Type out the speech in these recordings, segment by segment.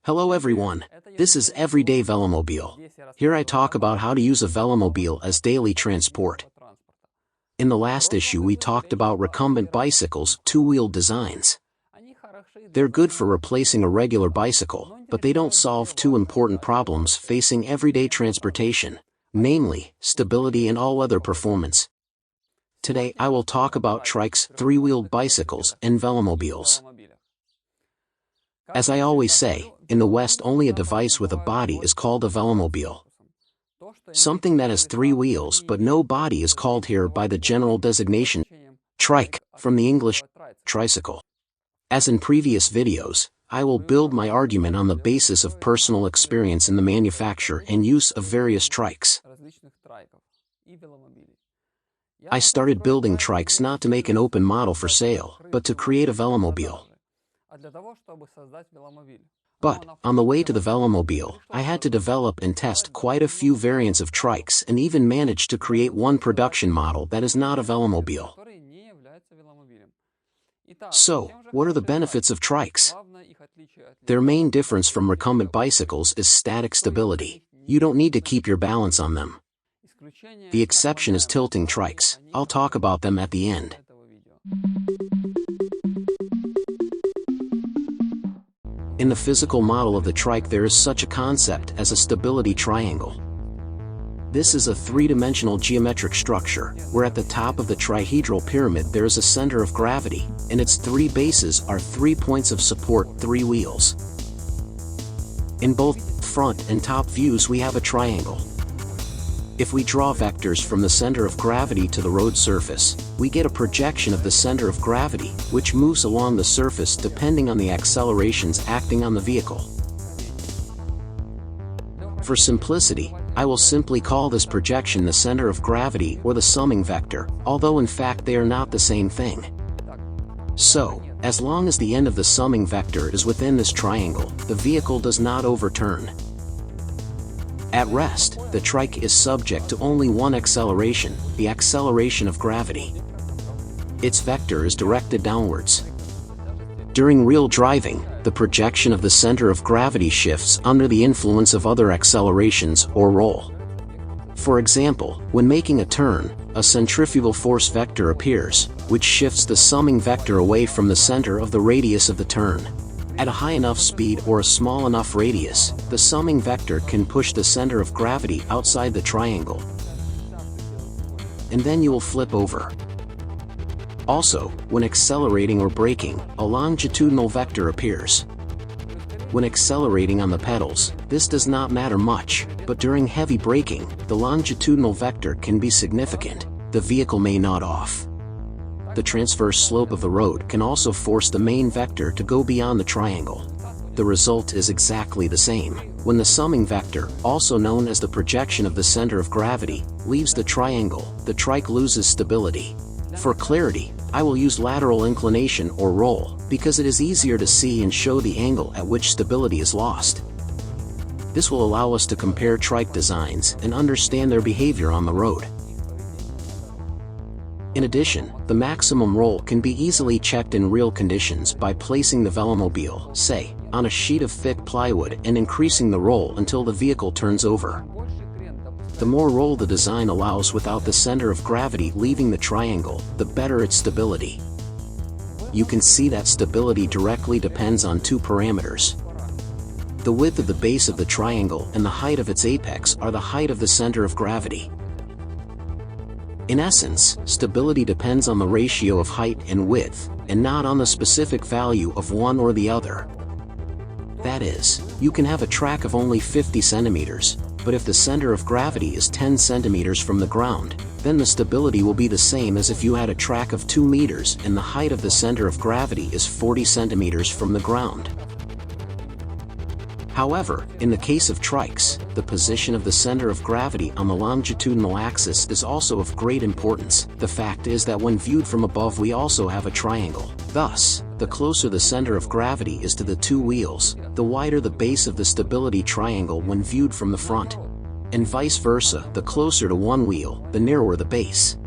Hello everyone, this is Everyday Velomobile. Here I talk about how to use a Velomobile as daily transport. In the last issue we talked about recumbent bicycles, two-wheeled designs. They're good for replacing a regular bicycle, but they don't solve two important problems facing everyday transportation, namely, stability and all-weather performance. Today I will talk about trikes, three-wheeled bicycles, and velomobiles. As I always say, in the West only a device with a body is called a velomobile. Something that has three wheels but no body is called here by the general designation trike, from the English tricycle. As in previous videos, I will build my argument on the basis of personal experience in the manufacture and use of various trikes. I started building trikes not to make an open model for sale, but to create a velomobile. But, on the way to the Velomobile, I had to develop and test quite a few variants of trikes and even managed to create one production model that is not a velomobile. So, what are the benefits of trikes? Their main difference from recumbent bicycles is static stability. You don't need to keep your balance on them. The exception is tilting trikes. I'll talk about them at the end. In the physical model of the trike there is such a concept as a stability triangle. This is a three-dimensional geometric structure, where at the top of the trihedral pyramid there is a center of gravity, and its three bases are 3 points of support, three wheels. In both front and top views we have a triangle. If we draw vectors from the center of gravity to the road surface, we get a projection of the center of gravity, which moves along the surface depending on the accelerations acting on the vehicle. For simplicity, I will simply call this projection the center of gravity or the summing vector, although in fact they are not the same thing. So, as long as the end of the summing vector is within this triangle, the vehicle does not overturn. At rest, the trike is subject to only one acceleration, the acceleration of gravity. Its vector is directed downwards. During real driving, the projection of the center of gravity shifts under the influence of other accelerations or roll. For example, when making a turn, a centrifugal force vector appears, which shifts the summing vector away from the center of the radius of the turn. At a high enough speed or a small enough radius, the summing vector can push the center of gravity outside the triangle. And then you will flip over. Also, when accelerating or braking, a longitudinal vector appears. When accelerating on the pedals, this does not matter much, but during heavy braking, the longitudinal vector can be significant. The vehicle may nod off. The transverse slope of the road can also force the main vector to go beyond the triangle. The result is exactly the same. When the summing vector, also known as the projection of the center of gravity, leaves the triangle, the trike loses stability. For clarity, I will use lateral inclination or roll, because it is easier to see and show the angle at which stability is lost. This will allow us to compare trike designs and understand their behavior on the road. In addition, the maximum roll can be easily checked in real conditions by placing the velomobile, say, on a sheet of thick plywood and increasing the roll until the vehicle turns over. The more roll the design allows without the center of gravity leaving the triangle, the better its stability. You can see that stability directly depends on two parameters. The width of the base of the triangle and the height of its apex are the height of the center of gravity. In essence, stability depends on the ratio of height and width, and not on the specific value of one or the other. That is, you can have a track of only 50 centimeters, but if the center of gravity is 10 centimeters from the ground, then the stability will be the same as if you had a track of 2 meters and the height of the center of gravity is 40 centimeters from the ground. However, in the case of trikes, the position of the center of gravity on the longitudinal axis is also of great importance. The fact is that when viewed from above we also have a triangle. Thus, the closer the center of gravity is to the two wheels, the wider the base of the stability triangle when viewed from the front. And vice versa, the closer to one wheel, the narrower the base.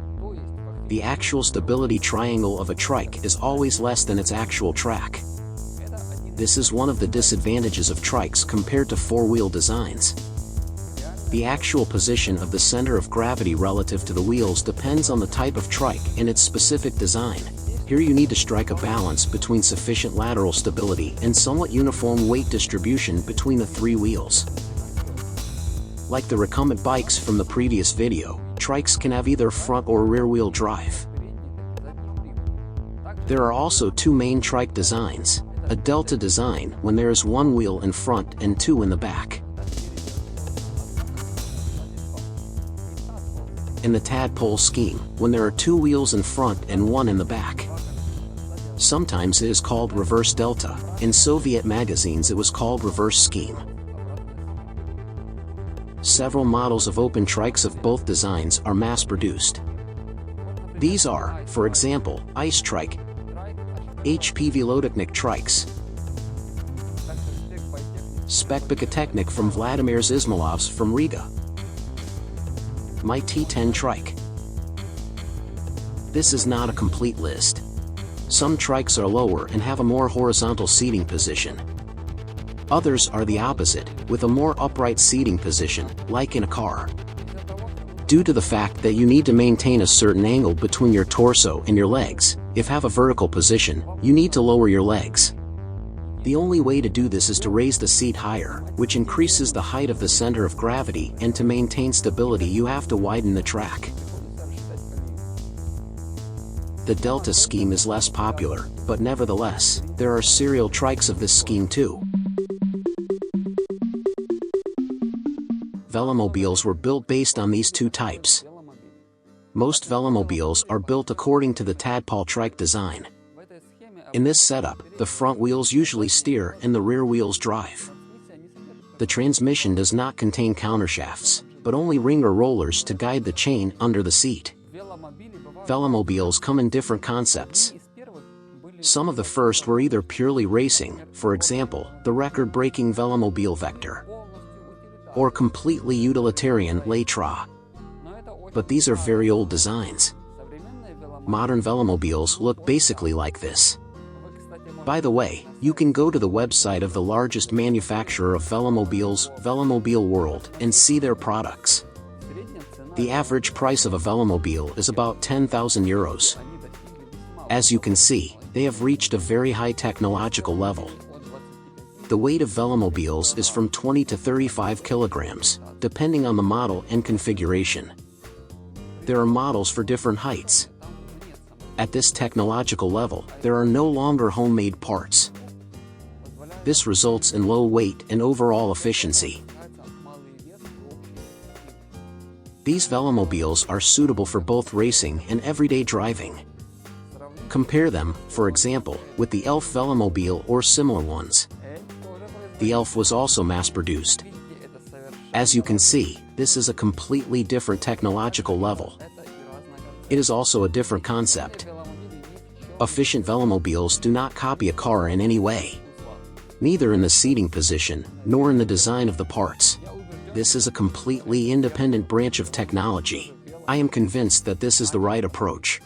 The actual stability triangle of a trike is always less than its actual track. This is one of the disadvantages of trikes compared to four-wheel designs. The actual position of the center of gravity relative to the wheels depends on the type of trike and its specific design. Here you need to strike a balance between sufficient lateral stability and somewhat uniform weight distribution between the three wheels. Like the recumbent bikes from the previous video, trikes can have either front or rear-wheel drive. There are also two main trike designs: a delta design, when there is one wheel in front and two in the back, and the tadpole scheme, when there are two wheels in front and one in the back. Sometimes it is called reverse delta. In Soviet magazines it was called reverse scheme. Several models of open trikes of both designs are mass-produced. These are, for example, Ice Trike, HP Velodreamer trikes, Specbikatechnik from Vladimir Izmailov's from Riga, my T10 trike. This is not a complete list. Some trikes are lower and have a more horizontal seating position. Others are the opposite, with a more upright seating position, like in a car. Due to the fact that you need to maintain a certain angle between your torso and your legs, if have a vertical position, you need to lower your legs. The only way to do this is to raise the seat higher, which increases the height of the center of gravity, and to maintain stability you have to widen the track. The delta scheme is less popular, but nevertheless, there are serial trikes of this scheme too. Velomobiles were built based on these two types. Most velomobiles are built according to the tadpole trike design. In this setup, the front wheels usually steer and the rear wheels drive. The transmission does not contain countershafts, but only ring or rollers to guide the chain under the seat. Velomobiles come in different concepts. Some of the first were either purely racing, for example, the record-breaking Velomobile Vector, or completely utilitarian Latra. But these are very old designs. Modern velomobiles look basically like this. By the way, you can go to the website of the largest manufacturer of velomobiles, Velomobile World, and see their products. The average price of a velomobile is about 10,000 euros. As you can see, they have reached a very high technological level. The weight of velomobiles is from 20 to 35 kilograms, depending on the model and configuration. There are models for different heights. At this technological level, there are no longer homemade parts. This results in low weight and overall efficiency. These velomobiles are suitable for both racing and everyday driving. Compare them, for example, with the Elf Velomobile or similar ones. The Elf was also mass-produced. As you can see, this is a completely different technological level. It is also a different concept. Efficient velomobiles do not copy a car in any way. Neither in the seating position, nor in the design of the parts. This is a completely independent branch of technology. I am convinced that this is the right approach.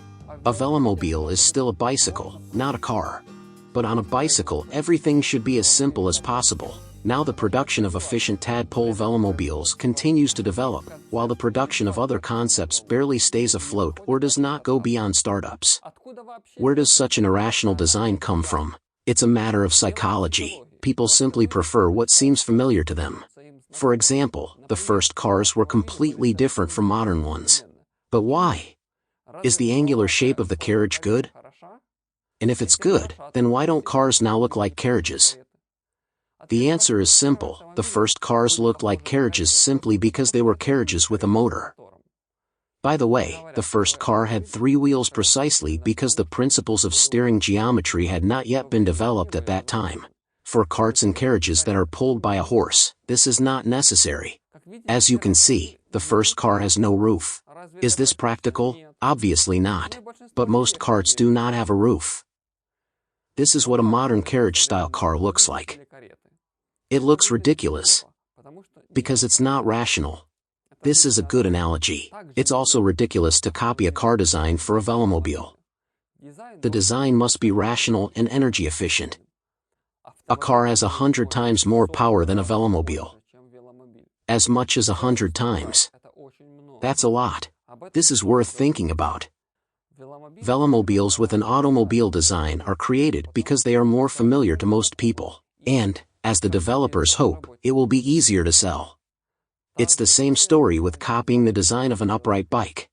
A velomobile is still a bicycle, not a car. But on a bicycle everything should be as simple as possible. Now the production of efficient tadpole velomobiles continues to develop, while the production of other concepts barely stays afloat or does not go beyond startups. Where does such an irrational design come from? It's a matter of psychology. People simply prefer what seems familiar to them. For example, the first cars were completely different from modern ones. But why? Is the angular shape of the carriage good? And if it's good, then why don't cars now look like carriages? The answer is simple. The first cars looked like carriages simply because they were carriages with a motor. By the way, the first car had three wheels precisely because the principles of steering geometry had not yet been developed at that time. For carts and carriages that are pulled by a horse, this is not necessary. As you can see, the first car has no roof. Is this practical? Obviously not. But most carts do not have a roof. This is what a modern carriage-style car looks like. It looks ridiculous. Because it's not rational. This is a good analogy. It's also ridiculous to copy a car design for a velomobile. The design must be rational and energy efficient. A car has 100 times more power than a Velomobile. As much as 100 times. That's a lot. This is worth thinking about. Velomobiles with an automobile design are created because they are more familiar to most people, and, as the developers hope, it will be easier to sell. It's the same story with copying the design of an upright bike.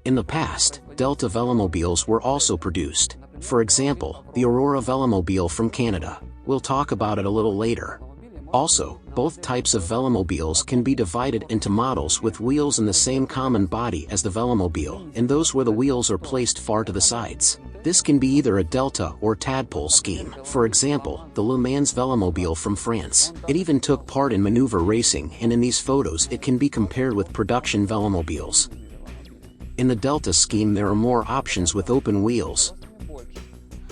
In the past, Delta Velomobiles were also produced. For example, the Aurora Velomobile from Canada. We'll talk about it a little later. Also, both types of Velomobiles can be divided into models with wheels in the same common body as the Velomobile, and those where the wheels are placed far to the sides. This can be either a Delta or Tadpole scheme. For example, the Le Mans Velomobile from France. It even took part in maneuver racing, and in these photos it can be compared with production Velomobiles. In the Delta scheme there are more options with open wheels.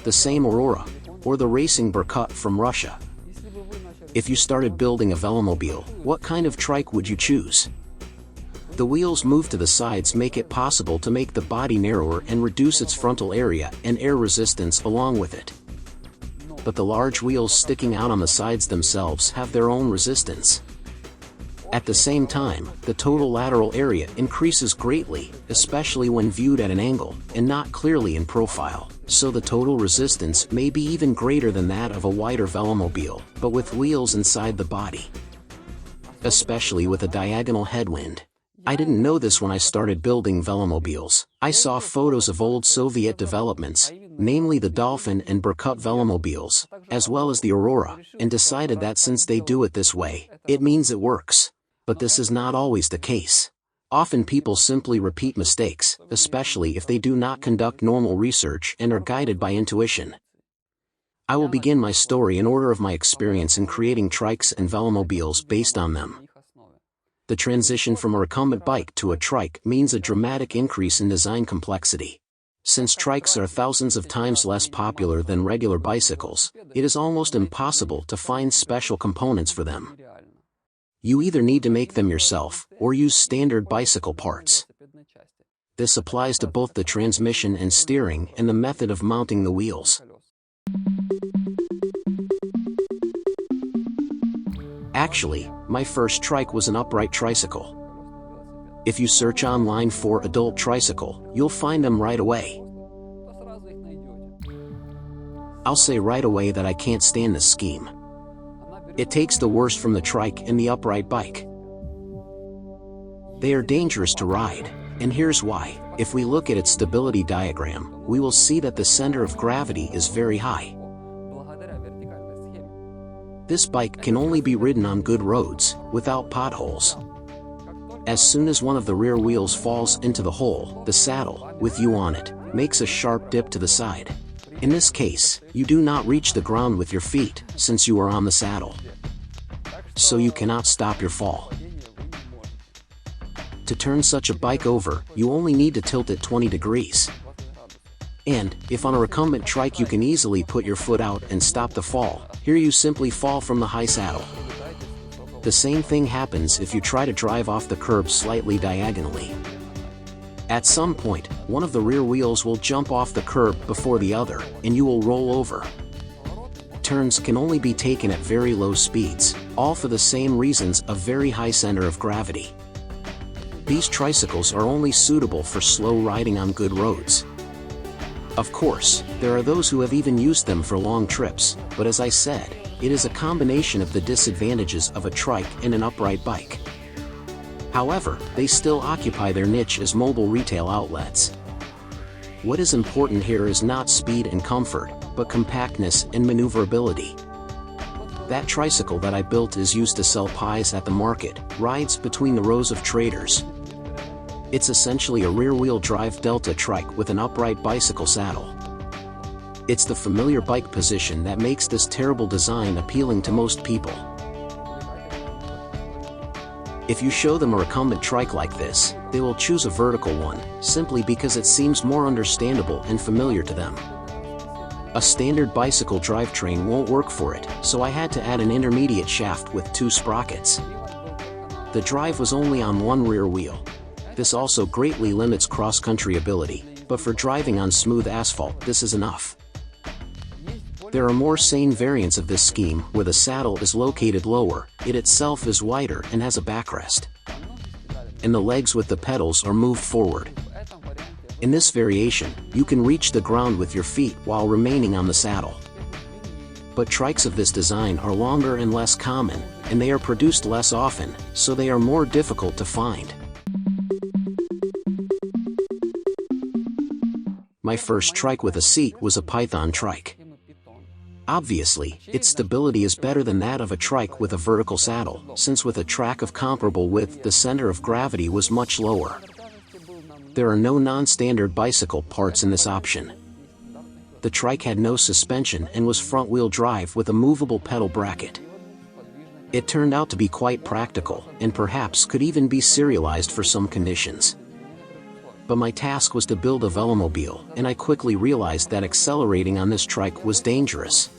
The same Aurora, or the racing Berkut from Russia. If you started building a Velomobile, what kind of trike would you choose? The wheels moved to the sides make it possible to make the body narrower and reduce its frontal area and air resistance along with it. But the large wheels sticking out on the sides themselves have their own resistance. At the same time, the total lateral area increases greatly, especially when viewed at an angle, and not clearly in profile, so the total resistance may be even greater than that of a wider Velomobile, but with wheels inside the body. Especially with a diagonal headwind. I didn't know this when I started building Velomobiles. I saw photos of old Soviet developments, namely the Dolphin and Berkut Velomobiles, as well as the Aurora, and decided that since they do it this way, it means it works. But this is not always the case. Often people simply repeat mistakes, especially if they do not conduct normal research and are guided by intuition. I will begin my story in order of my experience in creating trikes and Velomobiles based on them. The transition from a recumbent bike to a trike means a dramatic increase in design complexity. Since trikes are thousands of times less popular than regular bicycles, it is almost impossible to find special components for them. You either need to make them yourself, or use standard bicycle parts. This applies to both the transmission and steering and the method of mounting the wheels. Actually, my first trike was an upright tricycle. If you search online for adult tricycle, you'll find them right away. I'll say right away that I can't stand this scheme. It takes the worst from the trike and the upright bike. They are dangerous to ride, and here's why. If we look at its stability diagram, we will see that the center of gravity is very high. This bike can only be ridden on good roads, without potholes. As soon as one of the rear wheels falls into the hole, the saddle, with you on it, makes a sharp dip to the side. In this case, you do not reach the ground with your feet, since you are on the saddle. So you cannot stop your fall. To turn such a bike over, you only need to tilt it 20 degrees. And, if on a recumbent trike you can easily put your foot out and stop the fall, here you simply fall from the high saddle. The same thing happens if you try to drive off the curb slightly diagonally. At some point, one of the rear wheels will jump off the curb before the other, and you will roll over. Turns can only be taken at very low speeds, all for the same reasons of very high center of gravity. These tricycles are only suitable for slow riding on good roads. Of course, there are those who have even used them for long trips, but as I said, it is a combination of the disadvantages of a trike and an upright bike. However, they still occupy their niche as mobile retail outlets. What is important here is not speed and comfort, but compactness and maneuverability. That tricycle that I built is used to sell pies at the market, rides between the rows of traders. It's essentially a rear-wheel drive Delta trike with an upright bicycle saddle. It's the familiar bike position that makes this terrible design appealing to most people. If you show them a recumbent trike like this, they will choose a vertical one, simply because it seems more understandable and familiar to them. A standard bicycle drivetrain won't work for it, so I had to add an intermediate shaft with 2 sprockets. The drive was only on one rear wheel. This also greatly limits cross-country ability, but for driving on smooth asphalt this is enough. There are more sane variants of this scheme where the saddle is located lower, it itself is wider and has a backrest, and the legs with the pedals are moved forward. In this variation, you can reach the ground with your feet while remaining on the saddle. But trikes of this design are longer and less common, and they are produced less often, so they are more difficult to find. My first trike with a seat was a Python trike. Obviously, its stability is better than that of a trike with a vertical saddle, since with a track of comparable width the center of gravity was much lower. There are no non-standard bicycle parts in this option. The trike had no suspension and was front-wheel drive with a movable pedal bracket. It turned out to be quite practical, and perhaps could even be serialized for some conditions. But my task was to build a velomobile, and I quickly realized that accelerating on this trike was dangerous.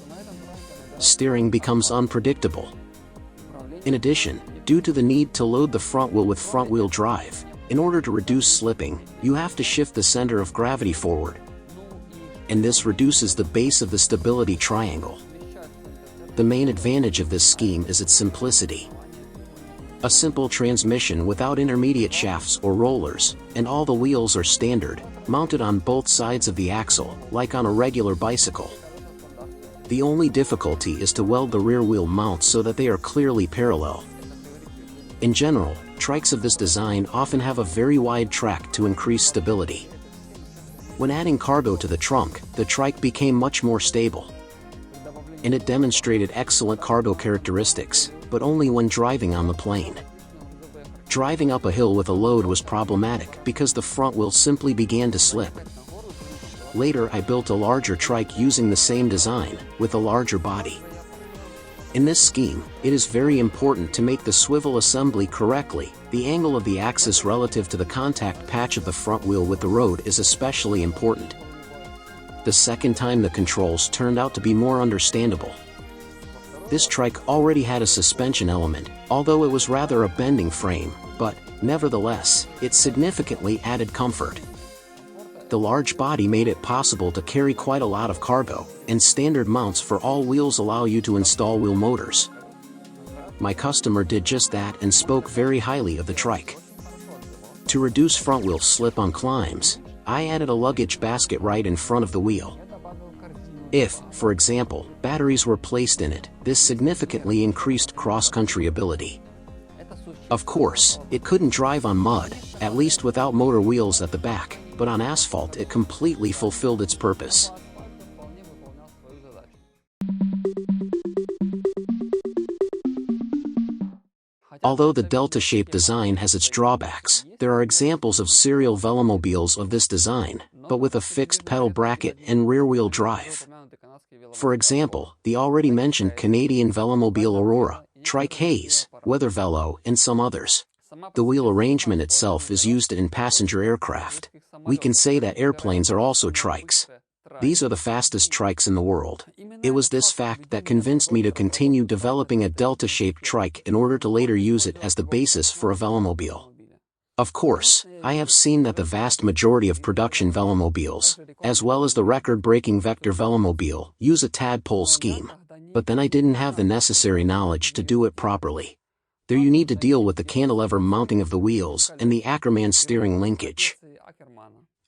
Steering becomes unpredictable. In addition, due to the need to load the front wheel with front-wheel drive, in order to reduce slipping, you have to shift the center of gravity forward, and this reduces the base of the stability triangle. The main advantage of this scheme is its simplicity. A simple transmission without intermediate shafts or rollers, and all the wheels are standard, mounted on both sides of the axle, like on a regular bicycle. The only difficulty is to weld the rear wheel mounts so that they are clearly parallel. In general, trikes of this design often have a very wide track to increase stability. When adding cargo to the trunk, the trike became much more stable, and it demonstrated excellent cargo characteristics, but only when driving on the plain. Driving up a hill with a load was problematic because the front wheel simply began to slip. Later I built a larger trike using the same design, with a larger body. In this scheme, it is very important to make the swivel assembly correctly. The angle of the axis relative to the contact patch of the front wheel with the road is especially important. The second time the controls turned out to be more understandable. This trike already had a suspension element, although it was rather a bending frame, but, nevertheless, it significantly added comfort. The large body made it possible to carry quite a lot of cargo, and standard mounts for all wheels allow you to install wheel motors. My customer did just that and spoke very highly of the trike. To reduce front wheel slip on climbs, I added a luggage basket right in front of the wheel. If, for example, batteries were placed in it, this significantly increased cross-country ability. Of course, it couldn't drive on mud, at least without motor wheels at the back, but on asphalt it completely fulfilled its purpose. Although the delta-shaped design has its drawbacks, there are examples of serial velomobiles of this design, but with a fixed pedal bracket and rear-wheel drive. For example, the already mentioned Canadian Velomobile Aurora, Trike Haze, Weather Velo, and some others. The wheel arrangement itself is used in passenger aircraft. We can say that airplanes are also trikes. These are the fastest trikes in the world. It was this fact that convinced me to continue developing a delta-shaped trike in order to later use it as the basis for a velomobile. Of course, I have seen that the vast majority of production velomobiles, as well as the record-breaking Vector Velomobile, use a tadpole scheme. But then I didn't have the necessary knowledge to do it properly. There you need to deal with the cantilever mounting of the wheels and the Ackerman steering linkage.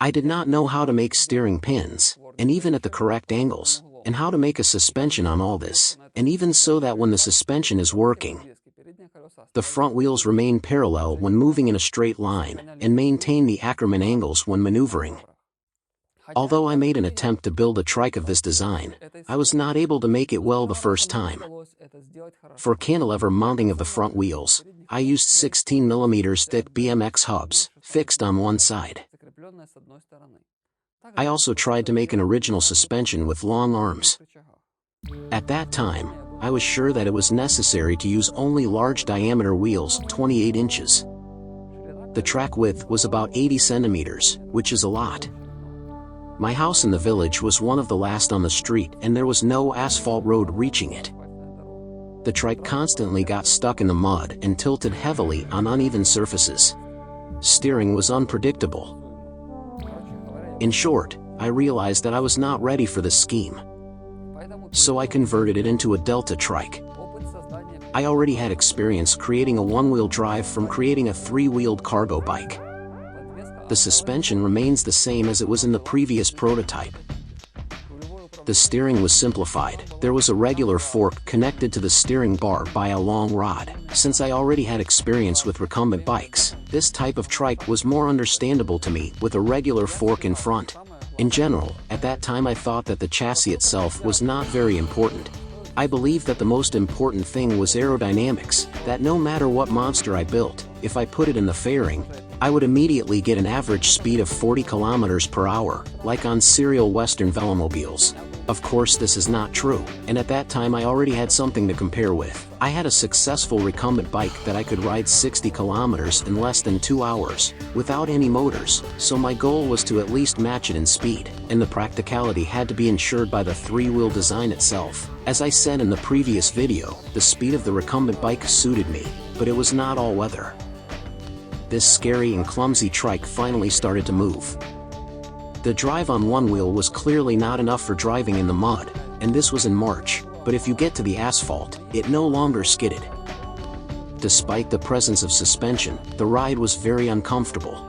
I did not know how to make steering pins, and even at the correct angles, and how to make a suspension on all this, and even so that when the suspension is working, the front wheels remain parallel when moving in a straight line, and maintain the Ackerman angles when maneuvering. Although I made an attempt to build a trike of this design, I was not able to make it well the first time. For cantilever mounting of the front wheels, I used 16 mm thick BMX hubs, fixed on one side. I also tried to make an original suspension with long arms. At that time, I was sure that it was necessary to use only large diameter wheels, 28 inches. The track width was about 80 centimeters, which is a lot. My house in the village was one of the last on the street and there was no asphalt road reaching it. The trike constantly got stuck in the mud and tilted heavily on uneven surfaces. Steering was unpredictable. In short, I realized that I was not ready for this scheme. So I converted it into a Delta trike. I already had experience creating a one-wheel drive from creating a three-wheeled cargo bike. The suspension remains the same as it was in the previous prototype. The steering was simplified. There was a regular fork connected to the steering bar by a long rod. Since I already had experience with recumbent bikes, this type of trike was more understandable to me with a regular fork in front. In general, at that time I thought that the chassis itself was not very important. I believed that the most important thing was aerodynamics, that no matter what monster I built, if I put it in the fairing, I would immediately get an average speed of 40 km per hour, like on serial Western Velomobiles. Of course this is not true, and at that time I already had something to compare with. I had a successful recumbent bike that I could ride 60 km in less than 2 hours, without any motors, so my goal was to at least match it in speed, and the practicality had to be ensured by the three-wheel design itself. As I said in the previous video, the speed of the recumbent bike suited me, but it was not all weather. This scary and clumsy trike finally started to move. The drive on one wheel was clearly not enough for driving in the mud, and this was in March, but if you get to the asphalt, it no longer skidded. Despite the presence of suspension, the ride was very uncomfortable.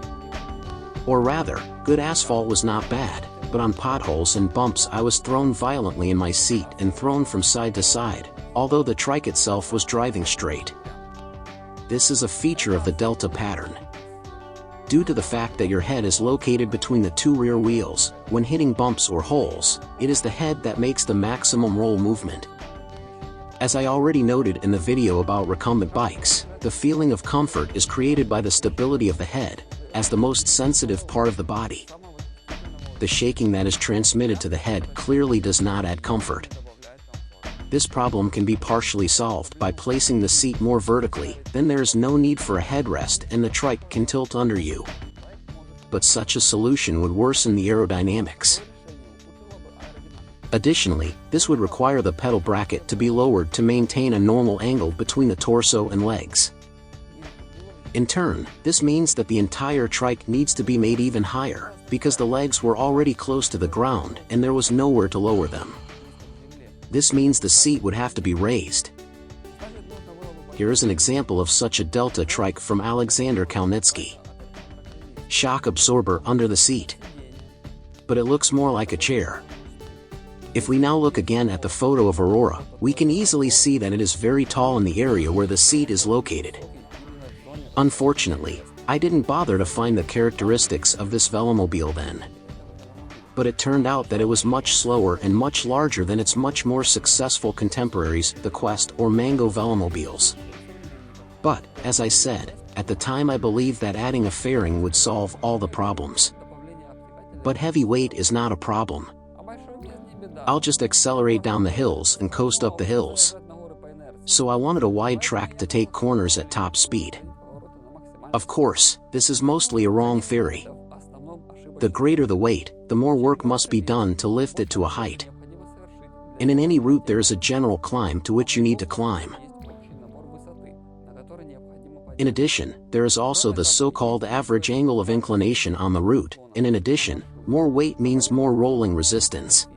Or rather, good asphalt was not bad, but on potholes and bumps I was thrown violently in my seat and thrown from side to side, although the trike itself was driving straight. This is a feature of the Delta pattern. Due to the fact that your head is located between the two rear wheels, when hitting bumps or holes, it is the head that makes the maximum roll movement. As I already noted in the video about recumbent bikes, the feeling of comfort is created by the stability of the head, as the most sensitive part of the body. The shaking that is transmitted to the head clearly does not add comfort. This problem can be partially solved by placing the seat more vertically, then there is no need for a headrest and the trike can tilt under you. But such a solution would worsen the aerodynamics. Additionally, this would require the pedal bracket to be lowered to maintain a normal angle between the torso and legs. In turn, this means that the entire trike needs to be made even higher, because the legs were already close to the ground and there was nowhere to lower them. This means the seat would have to be raised. Here is an example of such a Delta trike from Alexander Kalnitsky. Shock absorber under the seat. But it looks more like a chair. If we now look again at the photo of Aurora, we can easily see that it is very tall in the area where the seat is located. Unfortunately, I didn't bother to find the characteristics of this Velomobile then. But it turned out that it was much slower and much larger than its much more successful contemporaries, the Quest or Mango Velomobiles. But, as I said, at the time I believed that adding a fairing would solve all the problems. But heavy weight is not a problem. I'll just accelerate down the hills and coast up the hills. So I wanted a wide track to take corners at top speed. Of course, this is mostly a wrong theory. The greater the weight, the more work must be done to lift it to a height. And in any route there is a general climb to which you need to climb. In addition, there is also the so-called average angle of inclination on the route, and in addition, more weight means more rolling resistance.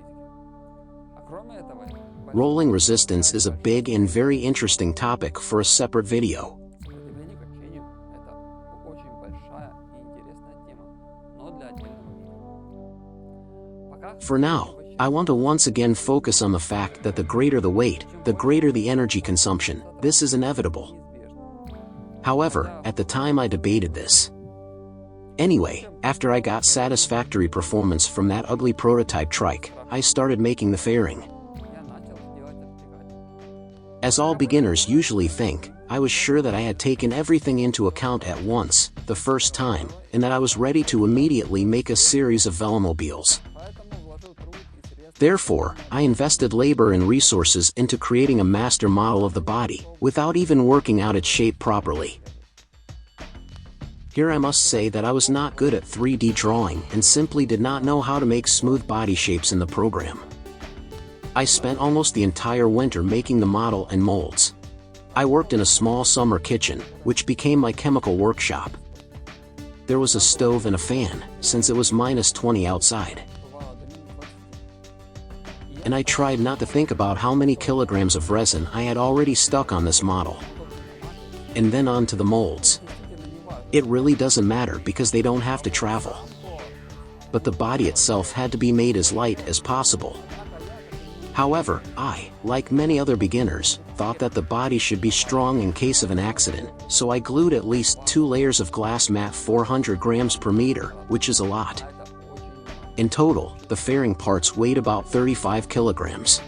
Rolling resistance is a big and very interesting topic for a separate video. For now, I want to once again focus on the fact that the greater the weight, the greater the energy consumption. This is inevitable. However, at the time I debated this. Anyway, after I got satisfactory performance from that ugly prototype trike, I started making the fairing. As all beginners usually think, I was sure that I had taken everything into account at once, the first time, and that I was ready to immediately make a series of Velomobiles. Therefore, I invested labor and resources into creating a master model of the body, without even working out its shape properly. Here I must say that I was not good at 3D drawing and simply did not know how to make smooth body shapes in the program. I spent almost the entire winter making the model and molds. I worked in a small summer kitchen, which became my chemical workshop. There was a stove and a fan, since it was -20 outside. And I tried not to think about how many kilograms of resin I had already stuck on this model. And then on to the molds. It really doesn't matter because they don't have to travel. But the body itself had to be made as light as possible. However, I, like many other beginners, thought that the body should be strong in case of an accident, so I glued at least 2 layers of glass mat 400 grams per meter, which is a lot. In total, the fairing parts weighed about 35 kilograms.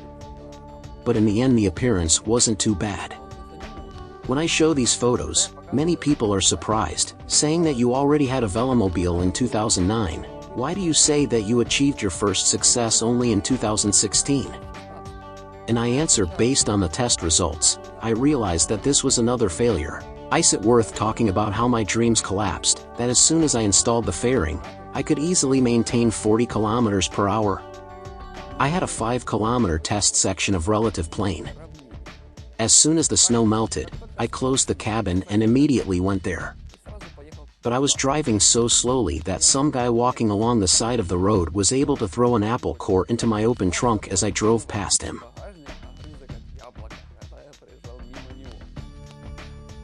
But in the end the appearance wasn't too bad. When I show these photos, many people are surprised, saying that you already had a Velomobile in 2009, why do you say that you achieved your first success only in 2016? And I answer based on the test results, I realized that this was another failure. Is it worth talking about how my dreams collapsed, that as soon as I installed the fairing, I could easily maintain 40 kilometers per hour? I had a 5-kilometer test section of relative plane. As soon as the snow melted, I closed the cabin and immediately went there. But I was driving so slowly that some guy walking along the side of the road was able to throw an apple core into my open trunk as I drove past him.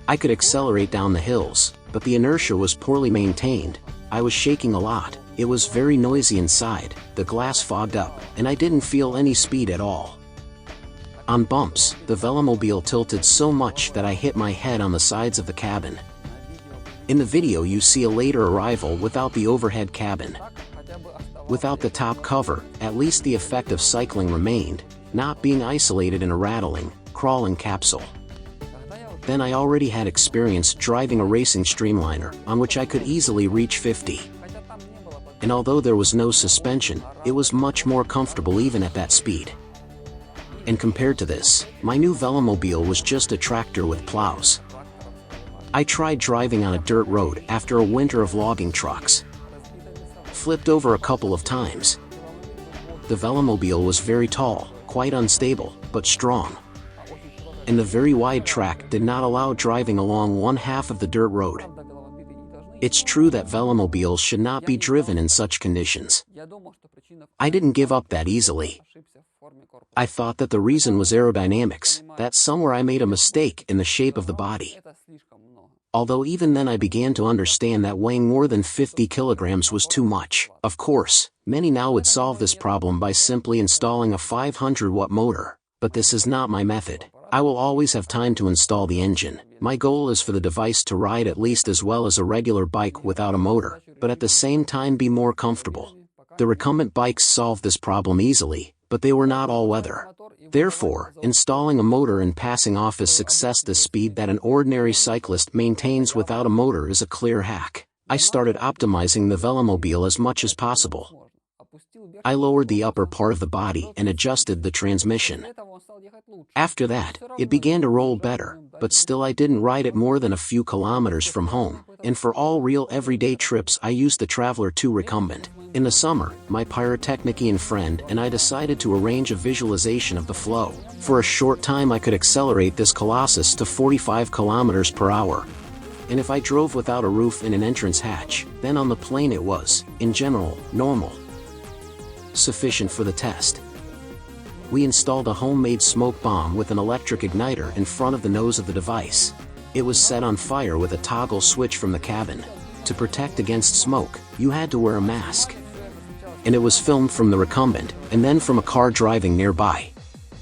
I could accelerate down the hills, but the inertia was poorly maintained. I was shaking a lot, it was very noisy inside, the glass fogged up, and I didn't feel any speed at all. On bumps, the Velomobile tilted so much that I hit my head on the sides of the cabin. In the video you see a later arrival without the overhead cabin. Without the top cover, at least the effect of cycling remained, not being isolated in a rattling, crawling capsule. Then I already had experience driving a racing streamliner, on which I could easily reach 50. And although there was no suspension, it was much more comfortable even at that speed. And compared to this, my new Velomobile was just a tractor with plows. I tried driving on a dirt road after a winter of logging trucks. Flipped over a couple of times. The Velomobile was very tall, quite unstable, but strong. And the very wide track did not allow driving along one half of the dirt road. It's true that Velomobiles should not be driven in such conditions. I didn't give up that easily. I thought that the reason was aerodynamics, that somewhere I made a mistake in the shape of the body. Although even then I began to understand that weighing more than 50 kilograms was too much. Of course, many now would solve this problem by simply installing a 500-watt motor, but this is not my method. I will always have time to install the engine. My goal is for the device to ride at least as well as a regular bike without a motor, but at the same time be more comfortable. The recumbent bikes solved this problem easily, but they were not all-weather. Therefore, installing a motor and passing off as success the speed that an ordinary cyclist maintains without a motor is a clear hack. I started optimizing the Velomobile as much as possible. I lowered the upper part of the body and adjusted the transmission. After that, it began to roll better, but still I didn't ride it more than a few kilometers from home, and for all real everyday trips I used the Traveler 2 Recumbent. In the summer, my pyrotechnician friend and I decided to arrange a visualization of the flow. For a short time I could accelerate this colossus to 45 kilometers per hour. And if I drove without a roof and an entrance hatch, then on the plane it was, in general, normal. Sufficient for the test. We installed a homemade smoke bomb with an electric igniter in front of the nose of the device. It was set on fire with a toggle switch from the cabin. To protect against smoke, you had to wear a mask. And it was filmed from the recumbent, and then from a car driving nearby.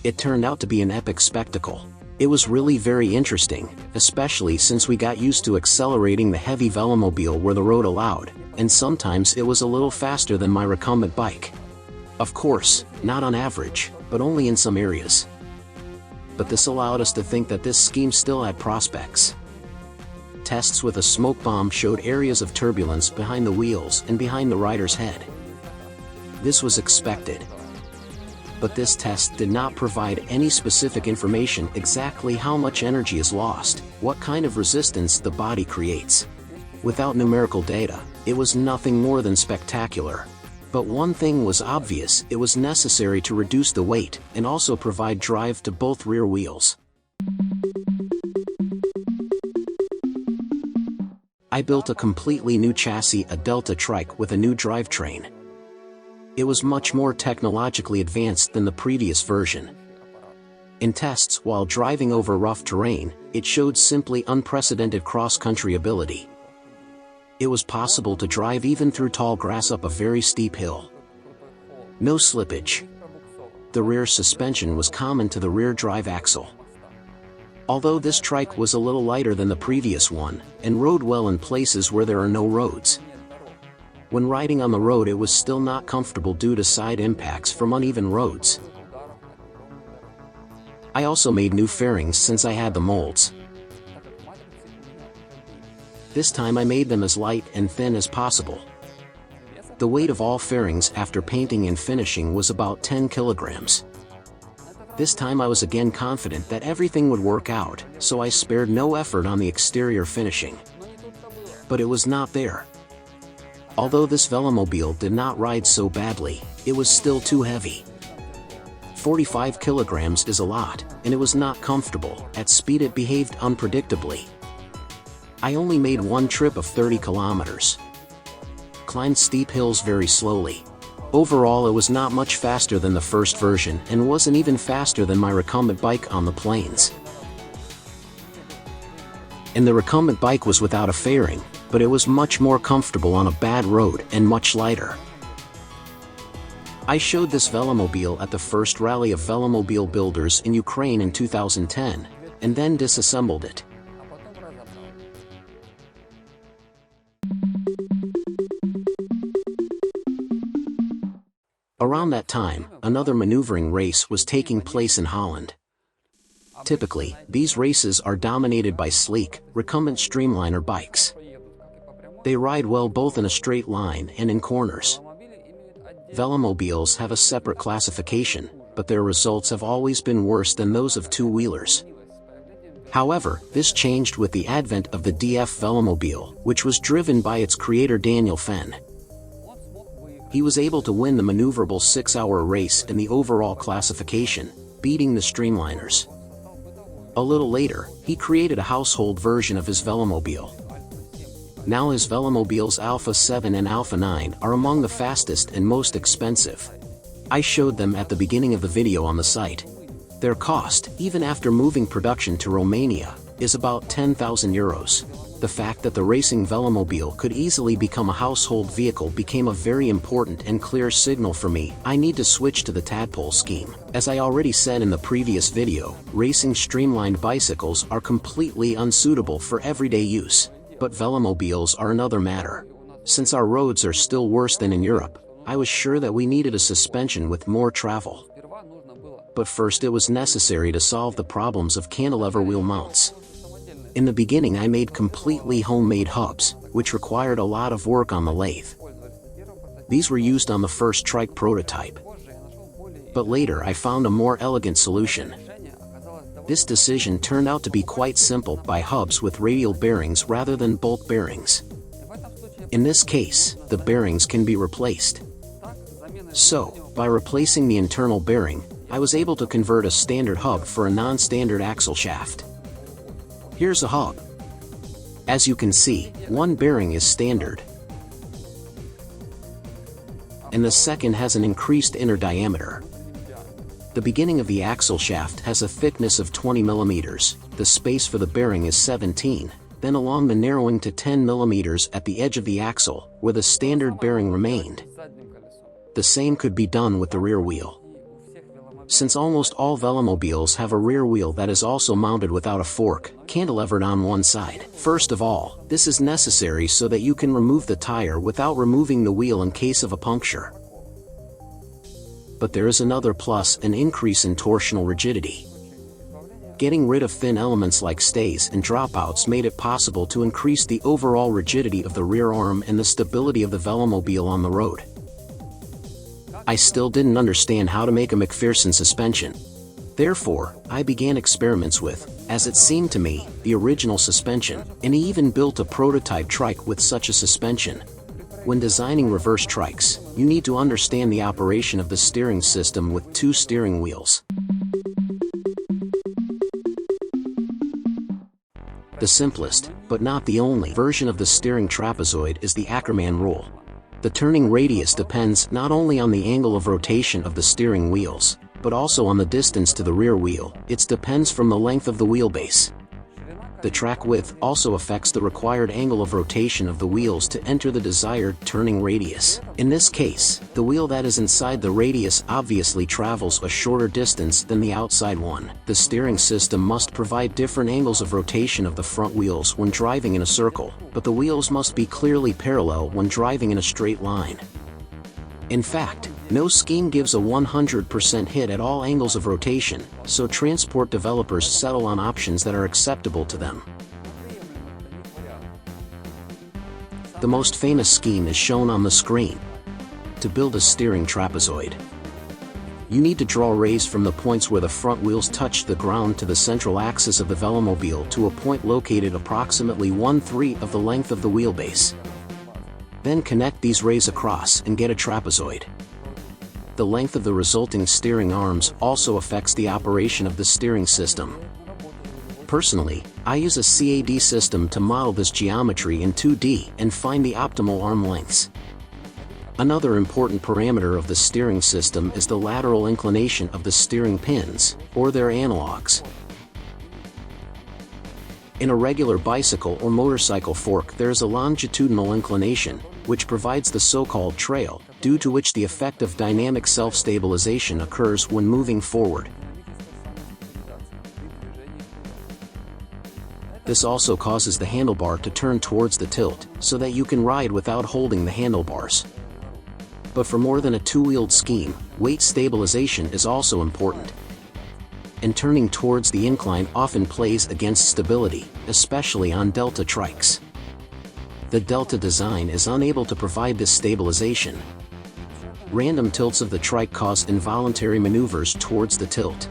It turned out to be an epic spectacle. It was really very interesting, especially since we got used to accelerating the heavy Velomobile where the road allowed, and sometimes it was a little faster than my recumbent bike. Of course, not on average, but only in some areas. But this allowed us to think that this scheme still had prospects. Tests with a smoke bomb showed areas of turbulence behind the wheels and behind the rider's head. This was expected. But this test did not provide any specific information exactly how much energy is lost, what kind of resistance the body creates. Without numerical data, it was nothing more than spectacular. But one thing was obvious, it was necessary to reduce the weight, and also provide drive to both rear wheels. I I built a completely new chassis, a Delta Trike with a new drivetrain. It was much more technologically advanced than the previous version. In tests while driving over rough terrain, it showed simply unprecedented cross-country ability. It was possible to drive even through tall grass up a very steep hill. No slippage. The rear suspension was common to the rear drive axle. Although this trike was a little lighter than the previous one, and rode well in places where there are no roads. When riding on the road it was still not comfortable due to side impacts from uneven roads. I also made new fairings since I had the molds. This time I made them as light and thin as possible. The weight of all fairings after painting and finishing was about 10 kilograms. This time I was again confident that everything would work out, so I spared no effort on the exterior finishing. But it was not there. Although this Velomobile did not ride so badly, it was still too heavy. 45 kilograms is a lot, and it was not comfortable. At speed it behaved unpredictably. I only made one trip of 30 kilometers. Climbed steep hills very slowly. Overall it was not much faster than the first version and wasn't even faster than my recumbent bike on the plains. And the recumbent bike was without a fairing, but it was much more comfortable on a bad road and much lighter. I showed this Velomobile at the first rally of Velomobile builders in Ukraine in 2010, and then disassembled it. Around that time, another maneuvering race was taking place in Holland. Typically, these races are dominated by sleek, recumbent streamliner bikes. They ride well both in a straight line and in corners. Velomobiles have a separate classification, but their results have always been worse than those of two-wheelers. However, this changed with the advent of the DF Velomobile, which was driven by its creator Daniel Fenn. He was able to win the maneuverable 6-hour race in the overall classification, beating the streamliners. A little later, he created a household version of his Velomobile. Now his Velomobiles Alpha 7 and Alpha 9 are among the fastest and most expensive. I showed them at the beginning of the video on the site. Their cost, even after moving production to Romania, is about 10,000 euros. The fact that the racing Velomobile could easily become a household vehicle became a very important and clear signal for me. I need to switch to the Tadpole scheme. As I already said in the previous video, racing streamlined bicycles are completely unsuitable for everyday use. But Velomobiles are another matter. Since our roads are still worse than in Europe, I was sure that we needed a suspension with more travel. But first it was necessary to solve the problems of cantilever wheel mounts. In the beginning I made completely homemade hubs, which required a lot of work on the lathe. These were used on the first Trike prototype. But later I found a more elegant solution. This decision turned out to be quite simple, by hubs with radial bearings rather than bolt bearings. In this case, the bearings can be replaced. So, by replacing the internal bearing, I was able to convert a standard hub for a non-standard axle shaft. Here's a hub. As you can see, one bearing is standard, and the second has an increased inner diameter. The beginning of the axle shaft has a thickness of 20 mm, the space for the bearing is 17, then along the narrowing to 10 mm at the edge of the axle, where the standard bearing remained. The same could be done with the rear wheel. Since almost all Velomobiles have a rear wheel that is also mounted without a fork, cantilevered on one side. First of all, this is necessary so that you can remove the tire without removing the wheel in case of a puncture. But there is another plus, an increase in torsional rigidity. Getting rid of thin elements like stays and dropouts made it possible to increase the overall rigidity of the rear arm and the stability of the Velomobile on the road. I still didn't understand how to make a McPherson suspension. Therefore, I began experiments with, as it seemed to me, the original suspension, and he even built a prototype trike with such a suspension. When designing reverse trikes, you need to understand the operation of the steering system with two steering wheels. The simplest, but not the only, version of the steering trapezoid is the Ackermann rule. The turning radius depends not only on the angle of rotation of the steering wheels, but also on the distance to the rear wheel. It depends from the length of the wheelbase. The track width also affects the required angle of rotation of the wheels to enter the desired turning radius. In this case, the wheel that is inside the radius obviously travels a shorter distance than the outside one. The steering system must provide different angles of rotation of the front wheels when driving in a circle, but the wheels must be clearly parallel when driving in a straight line. In fact, no scheme gives a 100% hit at all angles of rotation, so transport developers settle on options that are acceptable to them. The most famous scheme is shown on the screen. To build a steering trapezoid, you need to draw rays from the points where the front wheels touch the ground to the central axis of the Velomobile to a point located approximately 1/3 of the length of the wheelbase. Then connect these rays across and get a trapezoid. The length of the resulting steering arms also affects the operation of the steering system. Personally, I use a CAD system to model this geometry in 2D and find the optimal arm lengths. Another important parameter of the steering system is the lateral inclination of the steering pins, or their analogs. In a regular bicycle or motorcycle fork there is a longitudinal inclination, which provides the so-called trail, due to which the effect of dynamic self-stabilization occurs when moving forward. This also causes the handlebar to turn towards the tilt, so that you can ride without holding the handlebars. But for more than a two-wheeled scheme, weight stabilization is also important. And turning towards the incline often plays against stability, especially on Delta trikes. The Delta design is unable to provide this stabilization. Random tilts of the trike cause involuntary maneuvers towards the tilt.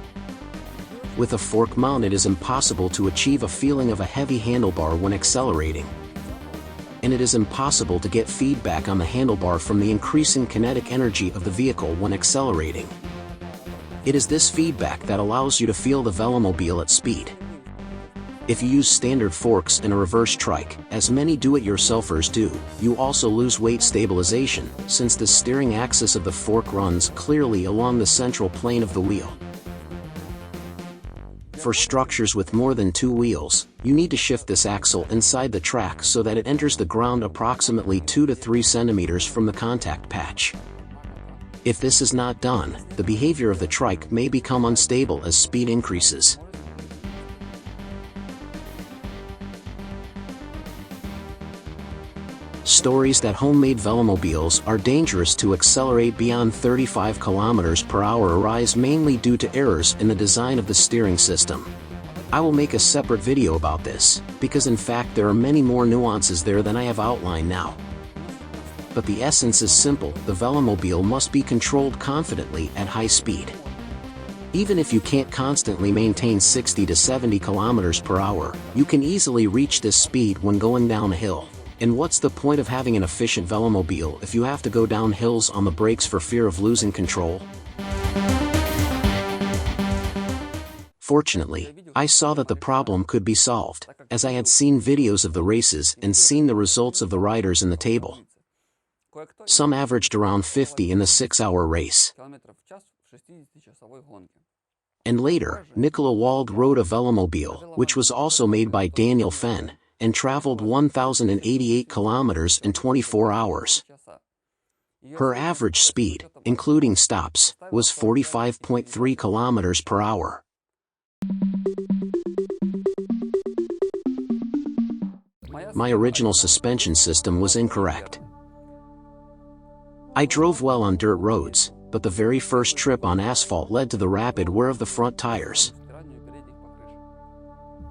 With a fork mount it is impossible to achieve a feeling of a heavy handlebar when accelerating. And it is impossible to get feedback on the handlebar from the increasing kinetic energy of the vehicle when accelerating. It is this feedback that allows you to feel the Velomobile at speed. If you use standard forks in a reverse trike, as many do-it-yourselfers do, you also lose weight stabilization, since the steering axis of the fork runs clearly along the central plane of the wheel. For structures with more than two wheels, you need to shift this axle inside the track so that it enters the ground approximately 2 to 3 centimeters from the contact patch. If this is not done, the behavior of the trike may become unstable as speed increases. Stories that homemade Velomobiles are dangerous to accelerate beyond 35 km per hour arise mainly due to errors in the design of the steering system. I will make a separate video about this, because in fact there are many more nuances there than I have outlined now. But the essence is simple: the Velomobile must be controlled confidently at high speed. Even if you can't constantly maintain 60 to 70 km per hour, you can easily reach this speed when going down a hill. And what's the point of having an efficient Velomobile if you have to go down hills on the brakes for fear of losing control? Fortunately, I saw that the problem could be solved, as I had seen videos of the races and seen the results of the riders in the table. Some averaged around 50 in the 6-hour race. And later, Nicola Vald rode a Velomobile, which was also made by Daniel Fenn, and traveled 1,088 kilometers in 24 hours. Her average speed, including stops, was 45.3 kilometers per hour. My original suspension system was incorrect. I drove well on dirt roads, but the very first trip on asphalt led to the rapid wear of the front tires.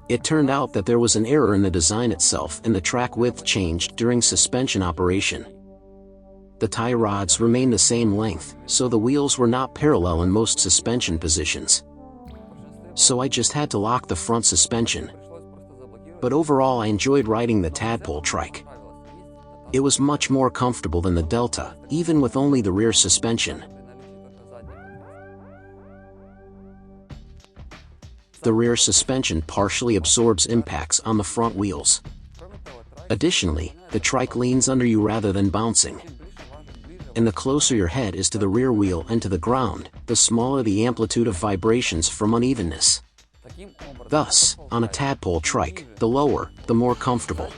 It turned out that there was an error in the design itself and the track width changed during suspension operation. The tie rods remained the same length, so the wheels were not parallel in most suspension positions. So I just had to lock the front suspension. But overall I enjoyed riding the Tadpole trike. It was much more comfortable than the Delta, even with only the rear suspension. The rear suspension partially absorbs impacts on the front wheels. Additionally, the trike leans under you rather than bouncing. And the closer your head is to the rear wheel and to the ground, the smaller the amplitude of vibrations from unevenness. Thus, on a tadpole trike, the lower, the more comfortable.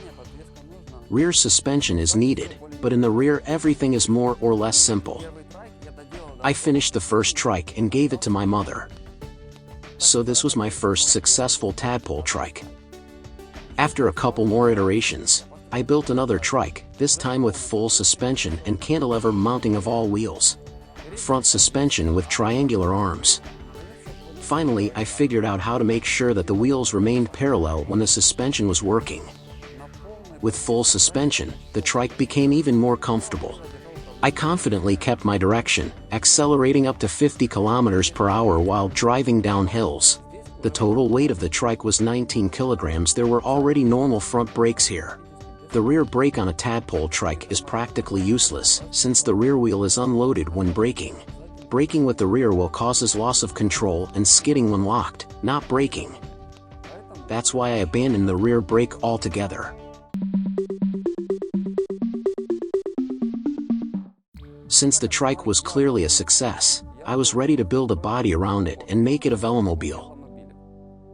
Rear suspension is needed, but in the rear everything is more or less simple. I finished the first trike and gave it to my mother. So this was my first successful tadpole trike. After a couple more iterations, I built another trike, this time with full suspension and cantilever mounting of all wheels. Front suspension with triangular arms. Finally, I figured out how to make sure that the wheels remained parallel when the suspension was working. With full suspension, the trike became even more comfortable. I confidently kept my direction, accelerating up to 50 km per hour while driving down hills. The total weight of the trike was 19 kilograms. There were already normal front brakes here. The rear brake on a tadpole trike is practically useless, since the rear wheel is unloaded when braking. Braking with the rear wheel causes loss of control and skidding when locked, not braking. That's why I abandoned the rear brake altogether. Since the trike was clearly a success, I was ready to build a body around it and make it a velomobile.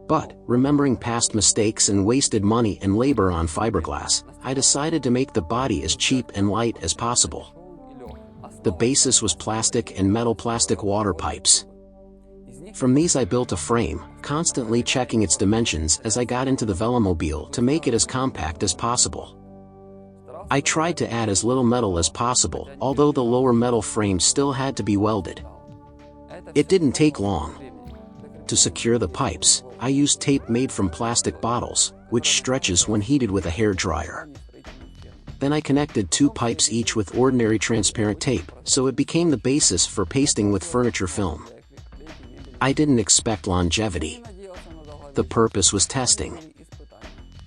But, remembering past mistakes and wasted money and labor on fiberglass, I decided to make the body as cheap and light as possible. The basis was plastic and metal plastic water pipes. From these I built a frame, constantly checking its dimensions as I got into the Velomobile to make it as compact as possible. I tried to add as little metal as possible, although the lower metal frame still had to be welded. It didn't take long. To secure the pipes, I used tape made from plastic bottles, which stretches when heated with a hairdryer. Then I connected 2 pipes each with ordinary transparent tape, so it became the basis for pasting with furniture film. I didn't expect longevity. The purpose was testing.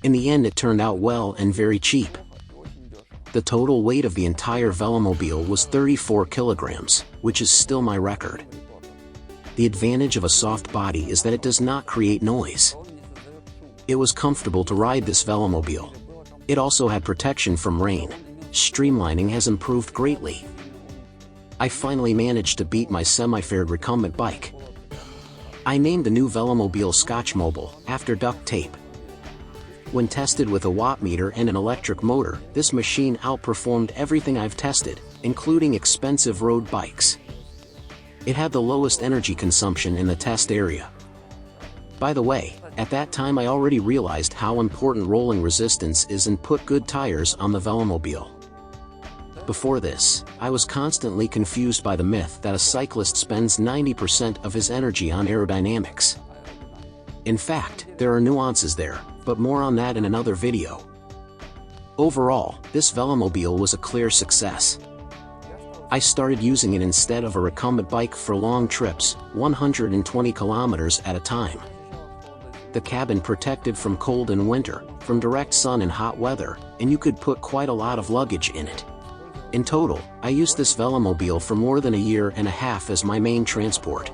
In the end it turned out well and very cheap. The total weight of the entire Velomobile was 34 kilograms, which is still my record. The advantage of a soft body is that it does not create noise. It was comfortable to ride this Velomobile. It also had protection from rain. Streamlining has improved greatly. I finally managed to beat my semi-fared recumbent bike. I named the new Velomobile Scotchmobile, after duct tape. When tested with a watt meter and an electric motor, this machine outperformed everything I've tested, including expensive road bikes. It had the lowest energy consumption in the test area. By the way, at that time I already realized how important rolling resistance is and put good tires on the Velomobile. Before this, I was constantly confused by the myth that a cyclist spends 90% of his energy on aerodynamics. In fact, there are nuances there, but more on that in another video. Overall, this Velomobile was a clear success. I started using it instead of a recumbent bike for long trips, 120 kilometers at a time. The cabin protected from cold in winter, from direct sun and hot weather, and you could put quite a lot of luggage in it. In total, I used this Velomobile for more than a year and a half as my main transport.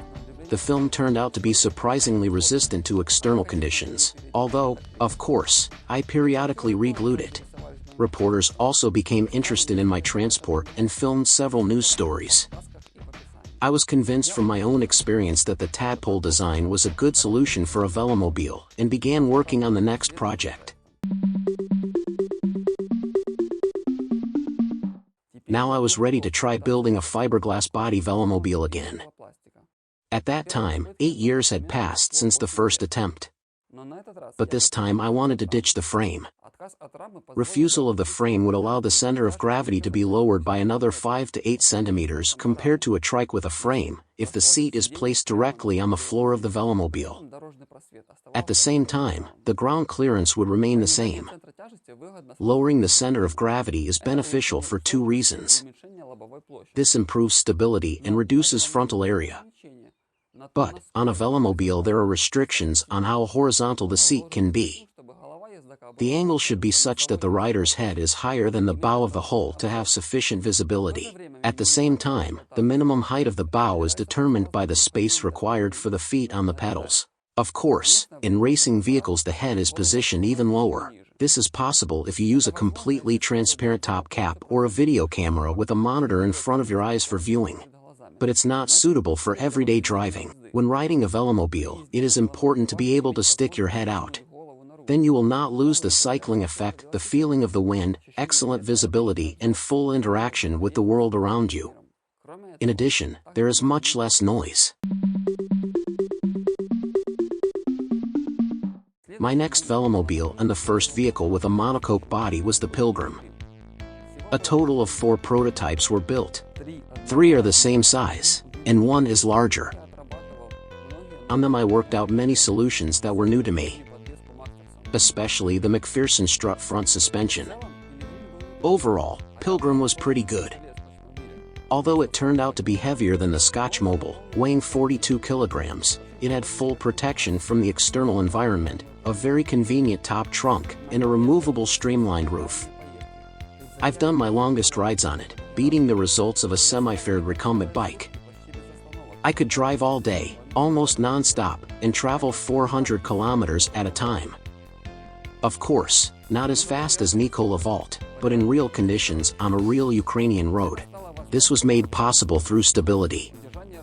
The film turned out to be surprisingly resistant to external conditions, although, of course, I periodically re-glued it. Reporters also became interested in my transport and filmed several news stories. I was convinced from my own experience that the Tadpole design was a good solution for a Velomobile and began working on the next project. Now I was ready to try building a fiberglass body Velomobile again. At that time, 8 years had passed since the first attempt. But this time I wanted to ditch the frame. Refusal of the frame would allow the center of gravity to be lowered by another 5 to 8 centimeters compared to a trike with a frame, if the seat is placed directly on the floor of the Velomobile. At the same time, the ground clearance would remain the same. Lowering the center of gravity is beneficial for 2 reasons. This improves stability and reduces frontal area. But, on a Velomobile there are restrictions on how horizontal the seat can be. The angle should be such that the rider's head is higher than the bow of the hull to have sufficient visibility. At the same time, the minimum height of the bow is determined by the space required for the feet on the pedals. Of course, in racing vehicles the head is positioned even lower. This is possible if you use a completely transparent top cap or a video camera with a monitor in front of your eyes for viewing. But it's not suitable for everyday driving. When riding a velomobile, it is important to be able to stick your head out. Then you will not lose the cycling effect, the feeling of the wind, excellent visibility and full interaction with the world around you. In addition, there is much less noise. My next velomobile and the first vehicle with a monocoque body was the Piligrim. A total of 4 prototypes were built. 3 are the same size, and 1 is larger. On them I worked out many solutions that were new to me, especially the McPherson strut front suspension. Overall, Piligrim was pretty good. Although it turned out to be heavier than the Scotchmobile, weighing 42 kilograms, it had full protection from the external environment, a very convenient top trunk, and a removable streamlined roof. I've done my longest rides on it, beating the results of a semi-fared recumbent bike. I could drive all day, almost non-stop, and travel 400 kilometers at a time. Of course, not as fast as Nicola Vald, but in real conditions on a real Ukrainian road. This was made possible through stability.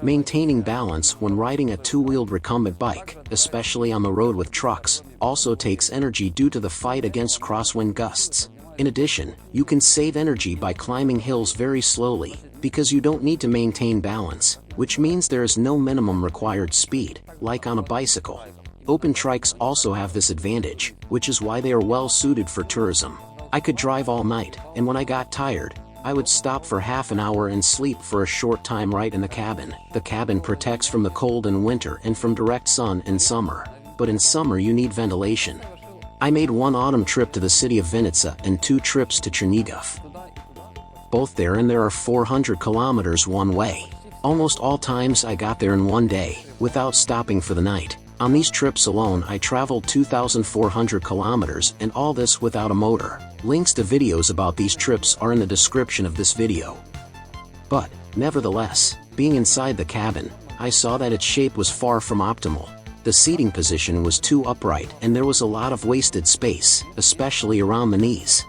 Maintaining balance when riding a 2-wheeled recumbent bike, especially on the road with trucks, also takes energy due to the fight against crosswind gusts. In addition, you can save energy by climbing hills very slowly, because you don't need to maintain balance, which means there is no minimum required speed, like on a bicycle. Open trikes also have this advantage, which is why they are well suited for tourism. I could drive all night, and when I got tired, I would stop for half an hour and sleep for a short time right in the cabin. The cabin protects from the cold in winter and from direct sun in summer, but in summer you need ventilation. I made 1 autumn trip to the city of Vinnitsa and 2 trips to Chernihiv. Both there and there are 400 kilometers one way. Almost all times I got there in 1 day, without stopping for the night. On these trips alone I traveled 2,400 kilometers, and all this without a motor. Links to videos about these trips are in the description of this video. But, nevertheless, being inside the cabin, I saw that its shape was far from optimal. The seating position was too upright and there was a lot of wasted space, especially around the knees.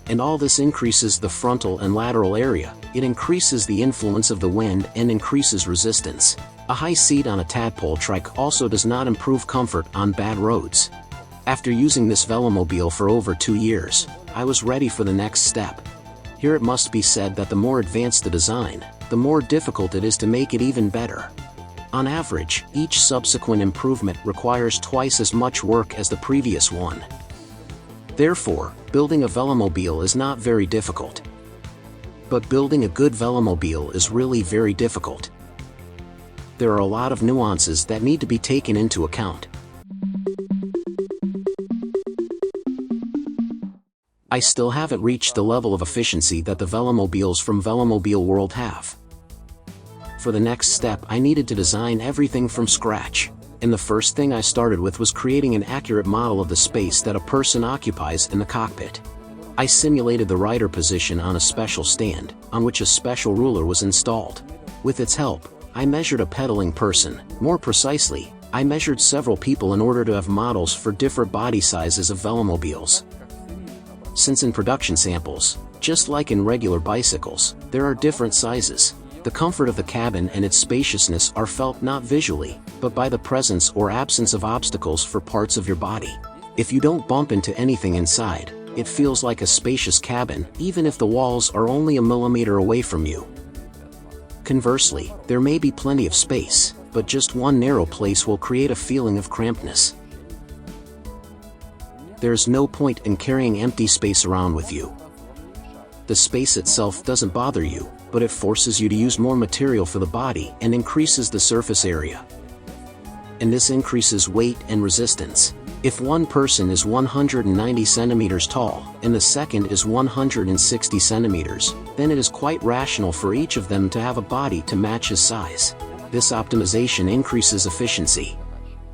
And all this increases the frontal and lateral area, it increases the influence of the wind and increases resistance. A high seat on a tadpole trike also does not improve comfort on bad roads. After using this velomobile for over 2 years, I was ready for the next step. Here it must be said that the more advanced the design, the more difficult it is to make it even better. On average, each subsequent improvement requires twice as much work as the previous one. Therefore, building a velomobile is not very difficult. But building a good velomobile is really very difficult. There are a lot of nuances that need to be taken into account. I still haven't reached the level of efficiency that the velomobiles from Velomobile World have. For the next step I needed to design everything from scratch, and the first thing I started with was creating an accurate model of the space that a person occupies in the cockpit. I simulated the rider position on a special stand, on which a special ruler was installed. With its help, I measured a pedaling person. More precisely, I measured several people in order to have models for different body sizes of velomobiles. Since in production samples, just like in regular bicycles, there are different sizes, the comfort of the cabin and its spaciousness are felt not visually, but by the presence or absence of obstacles for parts of your body. If you don't bump into anything inside, it feels like a spacious cabin, even if the walls are only a millimeter away from you. Conversely, there may be plenty of space, but just one narrow place will create a feeling of crampedness. There's no point in carrying empty space around with you. The space itself doesn't bother you, but it forces you to use more material for the body and increases the surface area. And this increases weight and resistance. If one person is 190 centimeters tall and the second is 160 centimeters, then it is quite rational for each of them to have a body to match his size. This optimization increases efficiency.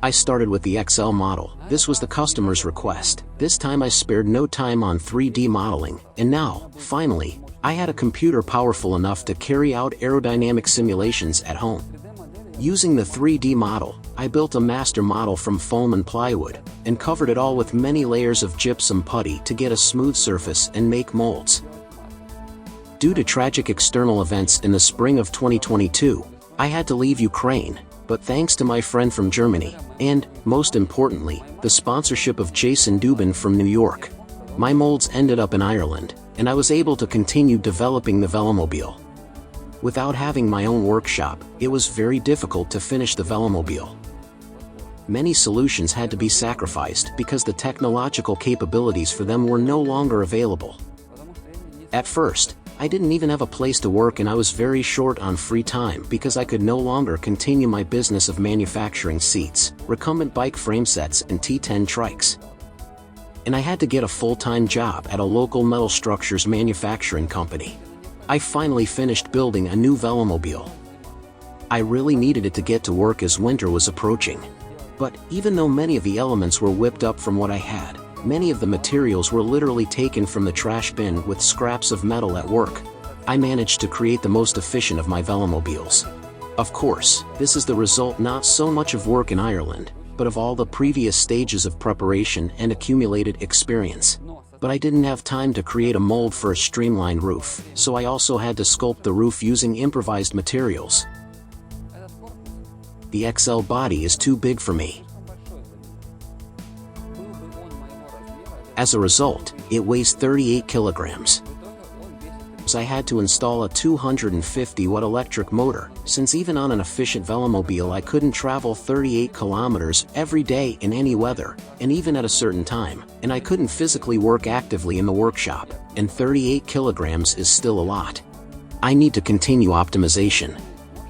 I started with the XL model. This was the customer's request. This time I spared no time on 3D modeling, and now, finally, I had a computer powerful enough to carry out aerodynamic simulations at home. Using the 3D model, I built a master model from foam and plywood, and covered it all with many layers of gypsum putty to get a smooth surface and make molds. Due to tragic external events in the spring of 2022, I had to leave Ukraine, but thanks to my friend from Germany, and, most importantly, the sponsorship of Jason Dubin from New York, my molds ended up in Ireland, and I was able to continue developing the Velomobile. Without having my own workshop, it was very difficult to finish the Velomobile. Many solutions had to be sacrificed because the technological capabilities for them were no longer available. At first, I didn't even have a place to work and I was very short on free time because I could no longer continue my business of manufacturing seats, recumbent bike framesets and T10 trikes. And I had to get a full-time job at a local metal structures manufacturing company. I finally finished building a new Velomobile. I really needed it to get to work as winter was approaching. But even though many of the elements were whipped up from what I had, many of the materials were literally taken from the trash bin with scraps of metal at work, I managed to create the most efficient of my Velomobiles. Of course, this is the result not so much of work in Ireland, but of all the previous stages of preparation and accumulated experience. But I didn't have time to create a mold for a streamlined roof, so I also had to sculpt the roof using improvised materials. The XL body is too big for me. As a result, it weighs 38 kilograms. So I had to install a 250-watt electric motor, since even on an efficient Velomobile I couldn't travel 38 kilometers every day in any weather, and even at a certain time, and I couldn't physically work actively in the workshop, and 38 kilograms is still a lot. I need to continue optimization.